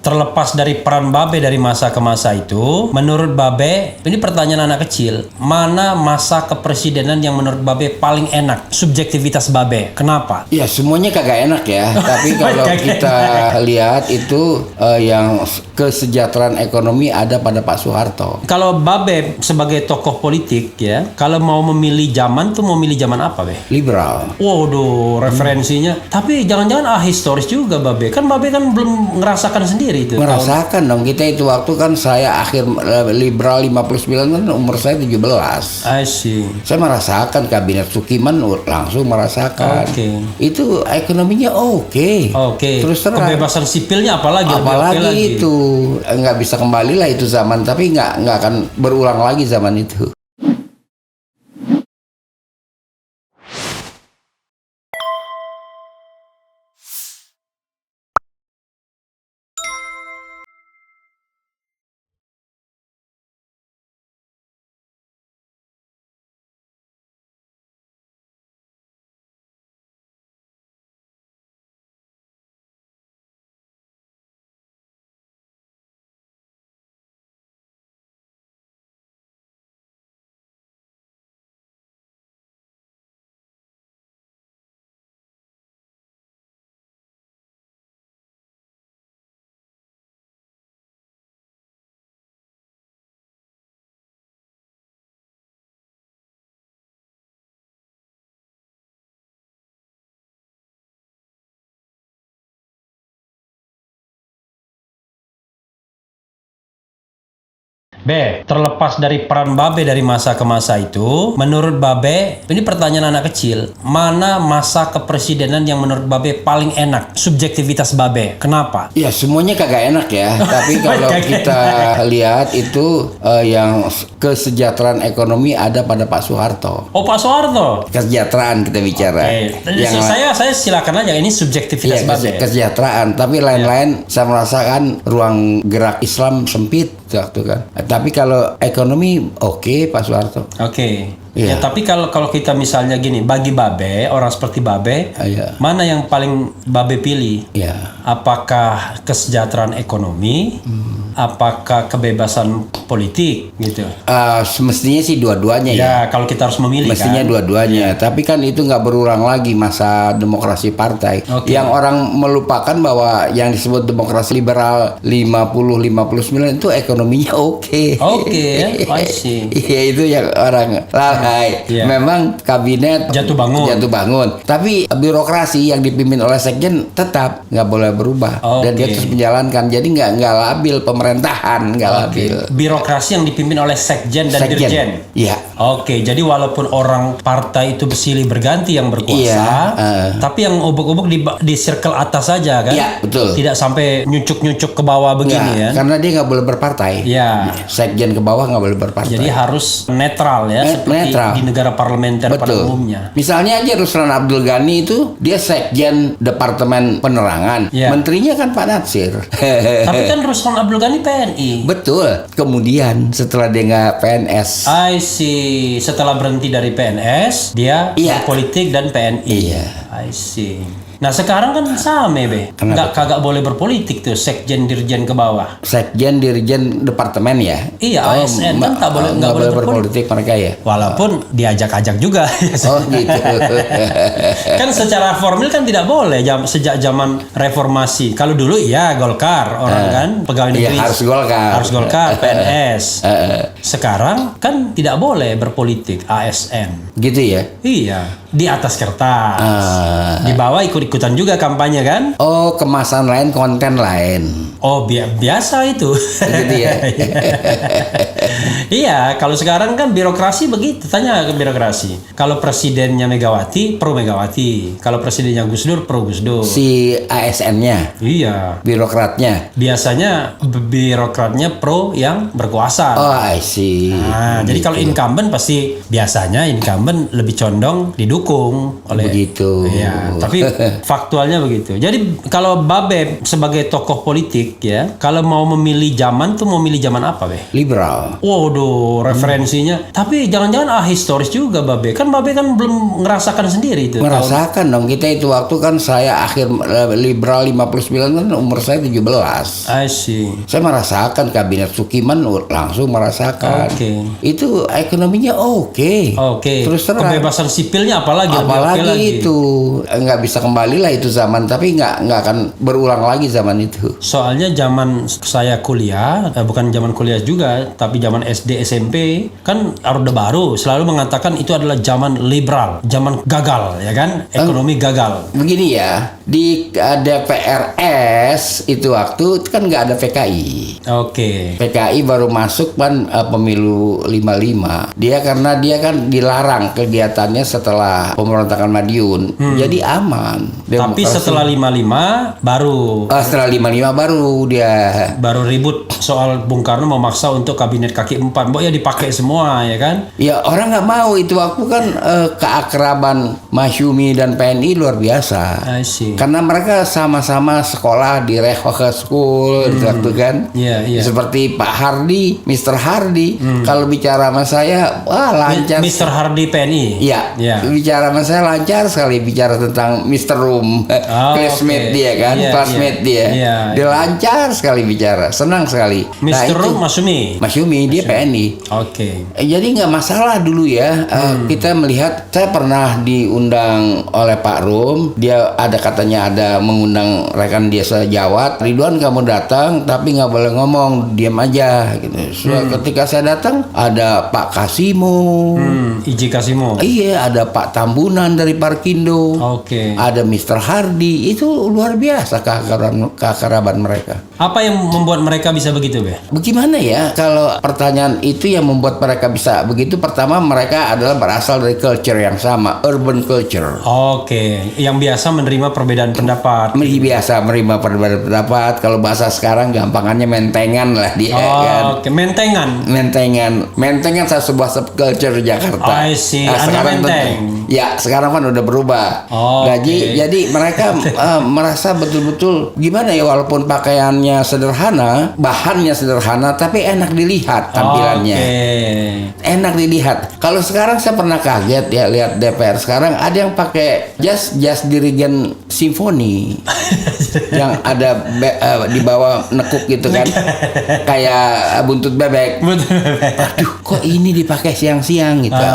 Terlepas dari peran Babe dari masa ke masa itu, menurut Babe, ini pertanyaan anak kecil, mana masa kepresidenan yang menurut Babe paling enak? Subjektivitas Babe, kenapa? Ya semuanya kagak enak ya, tapi kalau kita lihat itu yang kesejahteraan ekonomi ada pada Pak Soeharto. Kalau Babe sebagai tokoh politik ya, kalau mau memilih zaman tuh mau milih zaman apa, Be? Liberal. Waduh, referensinya. Tapi jangan-jangan historis juga Babe. Kan Babe kan belum ngerasakan sendiri itu. Merasakan dong, kita itu waktu kan saya akhir liberal 59 kan umur saya 17. I see. Saya merasakan kabinet Sukiman langsung merasakan. Oke. Itu ekonominya oke. Terus terang. Kebebasan sipilnya apalagi Apalagi itu nggak bisa kembali lah itu zaman, tapi nggak akan berulang lagi zaman itu. Terlepas dari peran Babe dari masa ke masa itu, menurut Babe, ini pertanyaan anak kecil, mana masa kepresidenan yang menurut Babe paling enak? Subjektivitas Babe, kenapa? Ya semuanya kagak enak ya, tapi kalau kita lihat itu yang kesejahteraan ekonomi ada pada Pak Soeharto. Oh, Pak Soeharto. Kesejahteraan kita bicara. Saya silakan aja, ini subjektivitas Babe. Kesejahteraan, tapi lain-lain saya merasakan ruang gerak Islam sempit waktu kan. Tapi kalau ekonomi oke, Pak Soeharto. Ya, tapi kalau kita misalnya gini, bagi Babe, orang seperti Babe, mana yang paling Babe pilih? Apakah kesejahteraan ekonomi? Apakah kebebasan politik gitu? Semestinya sih dua-duanya ya. Kalau kita harus memilih mestinya kan? Dua-duanya. Tapi kan itu nggak berulang lagi masa demokrasi partai. Yang orang melupakan bahwa yang disebut demokrasi liberal 50-59 itu ekonominya oke. I see. Iya, itu yang orang lalai. Memang kabinet jatuh bangun. Tapi birokrasi yang dipimpin oleh sekjen tetap nggak boleh berubah. Dan dia terus menjalankan. Jadi nggak labil pemerintahan, nggak labil. Birokrasi yang dipimpin oleh sekjen dan dirjen. Iya. Jadi walaupun orang partai itu bersilih berganti yang berkuasa, tapi yang ubuk-ubuk di circle atas saja kan? Iya, betul. Tidak sampai nyucuk-nyucuk ke bawah begini ya? Karena dia nggak boleh berpartai. Sekjen ke bawah nggak boleh berpartai. Jadi harus netral ya, seperti di negara parlementer pada umumnya. Misalnya aja Ruslan Abdul Ghani itu dia sekjen Departemen Penerangan, menterinya kan Pak Natsir. Tapi kan Ruslan Abdul Ghani PNI. Betul. Kemudian setelah dia nggak PNS, I see. Setelah berhenti dari PNS, dia berpolitik dan PNI. I see. Nah sekarang kan sama kagak boleh berpolitik tuh, sekjen dirjen ke bawah. Sekjen dirjen departemen ya. Iya, ASN kan nggak boleh berpolitik mereka ya. Walaupun diajak-ajak juga. Gitu. Kan secara formil kan tidak boleh sejak zaman reformasi. Kalau dulu Golkar orang kan pegawai negeri harus Golkar PNS. Sekarang kan tidak boleh berpolitik ASN. Gitu ya. Iya, di atas kertas. Di bawah ikut-ikutan juga kampanye kan? Oh, kemasan lain, konten lain. Oh, biasa itu. Gitu ya. Iya, kalau sekarang kan birokrasi begitu. Tanya ke birokrasi. Kalau presidennya Megawati, pro Megawati. Kalau presidennya Gus Dur, pro Gus Dur. Si ASN-nya? Iya. Birokratnya? Biasanya birokratnya pro yang berkuasa. Oh, I see. Nah, jadi kalau incumbent pasti biasanya incumbent lebih condong didukung oleh. Begitu. Iya. Tapi Faktualnya begitu. Jadi kalau Babe sebagai tokoh politik ya, kalau mau memilih zaman tuh mau milih zaman apa, Be? Liberal. Waduh, referensinya. Tapi jangan-jangan historis juga Babe. Kan Babe kan belum ngerasakan sendiri itu. Merasakan dong. Kita itu waktu kan saya akhir liberal 59 kan umur saya 17. I see. Saya merasakan kabinet Sukiman langsung merasakan. Itu ekonominya oke. Terus terang. Kebebasan sipilnya apalagi lagi. Itu nggak bisa kembali lah itu zaman, tapi nggak akan berulang lagi zaman itu. Soalnya zaman saya kuliah, bukan zaman kuliah juga, tapi zaman SD SMP kan Orde Baru selalu mengatakan itu adalah zaman liberal, zaman gagal ya kan, ekonomi gagal. Begini ya, di DPRS itu waktu itu kan nggak ada PKI. PKI baru masuk kan pemilu 55. Karena dia kan dilarang kegiatannya setelah pemberontakan Madiun. Jadi aman. Tapi setelah 55 baru. Setelah 55 baru dia. Baru ribut soal Bung Karno memaksa untuk kabinet kaki 4. Ya dipakai semua ya kan? Ya orang nggak mau itu waktu kan keakraban Masyumi dan PNI luar biasa. Karena mereka sama-sama sekolah di Rehoke School waktu kan. Seperti Pak Hardy, Mr. Hardy. Kalau bicara sama saya, wah lancar. Mr. Hardy PNI. Bicara sama saya lancar sekali bicara tentang Mr. Room, classmate dia kan, classmate dia. Dia lancar sekali bicara, senang sekali. Mr. Room Masyumi dia PNI. Jadi nggak masalah dulu ya. Kita melihat, saya pernah diundang oleh Pak Rum, dia katanya ada mengundang rekan dia sejawat. Ridwan kamu datang, tapi nggak boleh ngomong, diam aja gitu. Ketika saya datang, ada Pak Kasimo, Iji Kasimo. Iya, ada Pak Tambunan dari Parkindo. Ada Mr. Hardy. Itu luar biasa keakraban mereka. Apa yang membuat mereka bisa begitu, Be? Bagaimana ya? Kalau pertanyaan itu yang membuat mereka bisa begitu, pertama mereka adalah berasal dari culture yang sama, urban culture. Yang biasa menerima perbedaan pendapat. Biasa menerima perbedaan pendapat. Kalau bahasa sekarang gampangannya mentengan lah dia kan. Mentengan sebuah subculture Jakarta. Sekarang sekarang kan udah berubah. Jadi mereka merasa betul-betul gimana ya, walaupun pakaiannya sederhana, bahannya sederhana, tapi enak dilihat tampilannya. Enak dilihat. Kalau sekarang saya pernah kaget ya lihat DPR sekarang ada yang pakai jas dirigen simfoni yang ada di bawah nekuk gitu kan, kayak buntut bebek. Aduh, kok ini dipakai siang-siang gitu.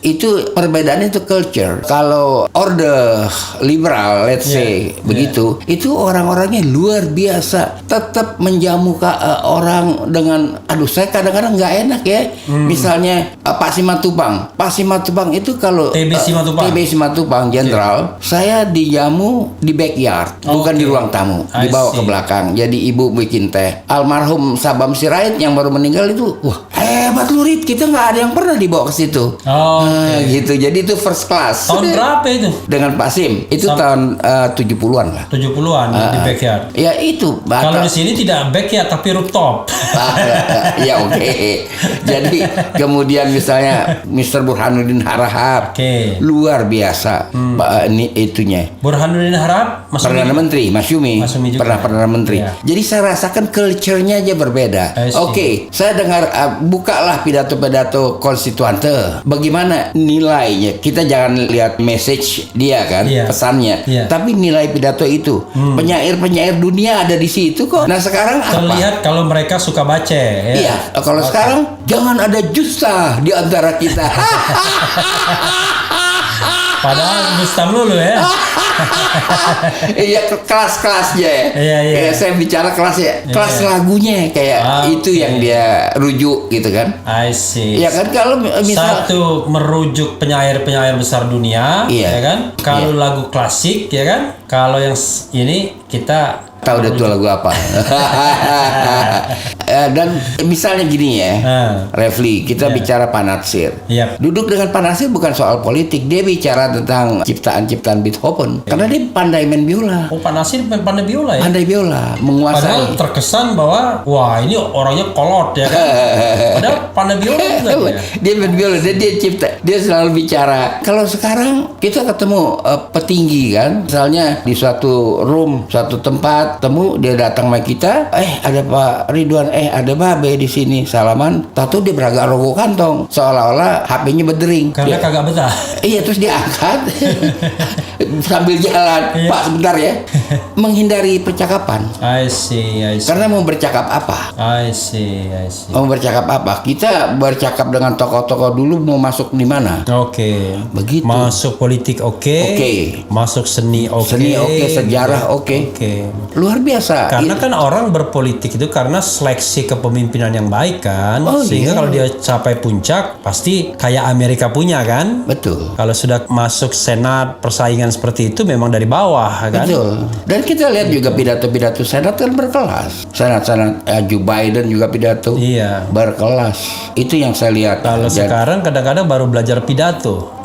Itu perbedaannya itu culture. Kalau orde liberal, let's say begitu, itu orang-orangnya luar biasa, tetap menjamu orang dengan, saya kadang-kadang nggak enak ya. Misalnya Pak Simatupang itu kalau TB Simatupang Jenderal, saya dijamu di backyard, bukan di ruang tamu, dibawa ke belakang. Jadi ibu bikin teh. Almarhum Sabam Sirait yang baru meninggal itu, wah hebat lu Rit, kita nggak ada yang pernah dibawa ke situ. Gitu. Jadi itu first class. Tahun berapa itu? Dengan Pak Sim itu tahun 70-an lah. 70-an di backyard. Ya itu. Kalau di sini tidak backyard tapi rooftop. Jadi kemudian misalnya Mr. Burhanuddin Harahap, luar biasa. Ini itunya. Burhanuddin Harahap Perdana Menteri, Masyumi pernah Perdana Menteri. Jadi saya rasakan culture-nya aja berbeda. Saya dengar bukalah pidato-pidato konstituante. Bagaimana nilainya? Kita jangan lihat message dia kan, pesannya. Tapi nilai pidato itu. Penyair-penyair dunia ada di situ kok. Nah sekarang terlihat kalau mereka suka baca. Kalau sekarang jangan ada justa di antara kita. Padahal Bustam dulu ya. Kelas-kelasnya ya. Saya bicara kelasnya, kelas lagunya kayak itu yang dia rujuk gitu kan. I see. Ya kan kalau misal satu merujuk penyair-penyair besar dunia, ya kan. Kalau lagu klasik ya kan. Kalau yang ini kita Tahu deh tuh lagu apa. Dan misalnya gini ya, Refli, kita bicara Pak Natsir. Yep. Duduk dengan Pak Natsir bukan soal politik, dia bicara tentang ciptaan-ciptaan Beethoven. Karena dia pandai main biola. Oh, Pak Natsir pandai biola ya? Pandai biola, menguasai. Padahal terkesan bahwa wah ini orangnya kolot ya kan. Padahal pandai biola juga dia. Dia main biola, dia cipta, dia selalu bicara. Kalau sekarang kita ketemu petinggi kan, misalnya di suatu room, suatu tempat, temu dia datang sama kita, ada Pak Ridwan, ada Babe di sini, salaman, tahu dia beragak rokok kantong, seolah-olah HP-nya berdering. Karena kagak betah. Iya, terus dia angkat sambil jalan, Pak sebentar ya, menghindari percakapan. I see. Karena mau bercakap apa? I see. Mau bercakap apa? Kita bercakap dengan tokoh-tokoh dulu mau masuk di mana? Oke. Begitu. Masuk politik oke. Masuk seni oke. Seni oke, sejarah oke. Luar biasa. Karena kan orang berpolitik itu karena seleksi kepemimpinan yang baik kan. Sehingga kalau dia capai puncak pasti kayak Amerika punya kan. Betul. Kalau sudah masuk senat persaingan seperti itu memang dari bawah kan. Betul. Dan kita lihat juga pidato-pidato senat kan berkelas. Senat Joe Biden juga pidato. Iya. Berkelas. Itu yang saya lihat. Kalau sekarang kadang-kadang baru belajar pidato.